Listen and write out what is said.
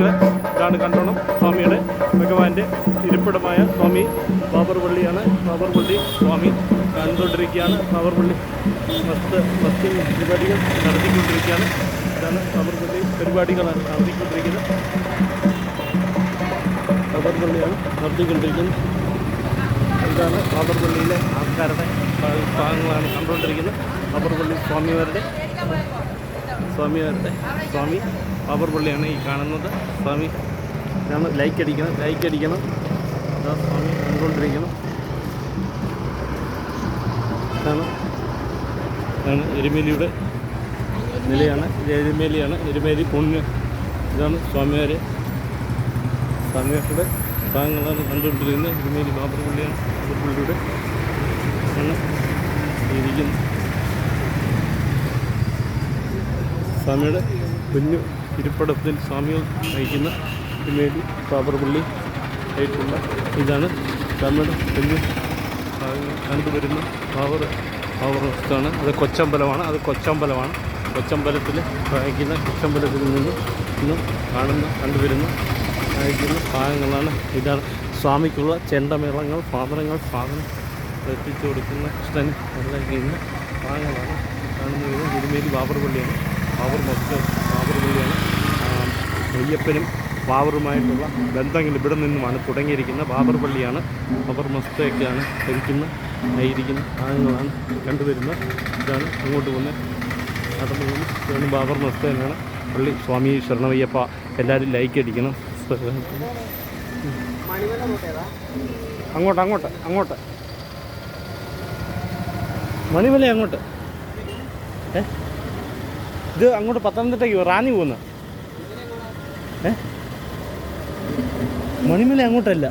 കാണിക്കുക. ഇതാണ് കണ്ടോണം സ്വാമിയുടെ ഭഗവാന്റെ ഇരിപ്പിടമായ സ്വാമി ബാബർപള്ളിയാണ്. ബാബർപള്ളി സ്വാമി കണ്ടുകൊണ്ടിരിക്കുകയാണ്. ബാബർപള്ളി മസ്റ്റ് പരിപാടികൾ നടത്തിക്കൊണ്ടിരിക്കുകയാണ്. ഇതാണ് ബാബർപള്ളി പരിപാടികളാണ് നടത്തിക്കൊണ്ടിരിക്കുന്നത്. ബാബർപള്ളിയാണ് നടത്തിക്കൊണ്ടിരിക്കുന്നത്. ഇതാണ് ബാബർപള്ളിയിലെ ആൾക്കാരുടെ ഭാഗങ്ങളാണ് കണ്ടുകൊണ്ടിരിക്കുന്നത്. ബാബർപള്ളി സ്വാമി ബാബർപള്ളിയാണ് ഈ കാണുന്നത്. സ്വാമി ആണ് ലൈക്ക് അടിക്കണം. അതാ സ്വാമി കണ്ടുകൊണ്ടിരിക്കണം. ഇതാണ് എരുമേലിയുടെ നിലയാണ്. എരുമേലി പുണ്യ. ഇതാണ് സ്വാമിമാരുടെ ഭാഗങ്ങളാണ് കണ്ടുകൊണ്ടിരിക്കുന്നത്. എരുമേലി ബാബർപള്ളിയാണ്. ബാബർപള്ളിയുടെ ആണ് ഇരിക്കുന്നത്. സ്വാമിയുടെ കുഞ്ഞു ഇരിപ്പിടത്തിൽ സ്വാമികൾ നയിക്കുന്ന എരുമേലി ബാബർപള്ളി ആയിട്ടുള്ള ഇതാണ് സ്വാമിയുടെ കുഞ്ഞു കണ്ടുവരുന്ന ബാബറാണ്. അത് കൊച്ചമ്പലമാണ്. കൊച്ചമ്പലത്തിൽ വായിക്കുന്ന കൊച്ചമ്പലത്തിൽ നിന്നും കണ്ടുവരുന്ന വായിക്കുന്ന ഭാഗങ്ങളാണ്. ഇതാണ് സ്വാമിക്കുള്ള ചെണ്ടമേളങ്ങൾ, സാധനം എത്തിച്ചു കൊടുക്കുന്ന കൃഷ്ണൻ ഉണ്ടാക്കിയിരുന്ന ഭാഗങ്ങളാണ് കാണുന്നത്. എരുമേലി ബാബർപള്ളിയാണ്. ബാബർപള്ളിയാണ്. അയ്യപ്പനും ബാബറുമായിട്ടുള്ള ബന്ധങ്ങൾ ഇവിടെ നിന്നുമാണ് തുടങ്ങിയിരിക്കുന്നത്. ബാബർപള്ളിയാണ്. ബാബർ മസ്തയൊക്കെയാണ് ഇരിക്കുന്ന ഭാഗങ്ങളാണ് കണ്ടുവരുന്നത്. ഇതാണ് അങ്ങോട്ട് നടന്നു പോകുന്നത്. ഇതാണ് ബാബർ മസ്ത എന്നാണ് പള്ളി. സ്വാമി ശരണമയ്യപ്പ. എല്ലാവരും ലൈക്ക് അടിക്കണം. അങ്ങോട്ട് മണിമല അങ്ങോട്ട്. ഇത് അങ്ങോട്ട് പത്തനംതിട്ടയ്ക്ക് റാന്നി പോകുന്ന മണിമല അങ്ങോട്ടല്ല.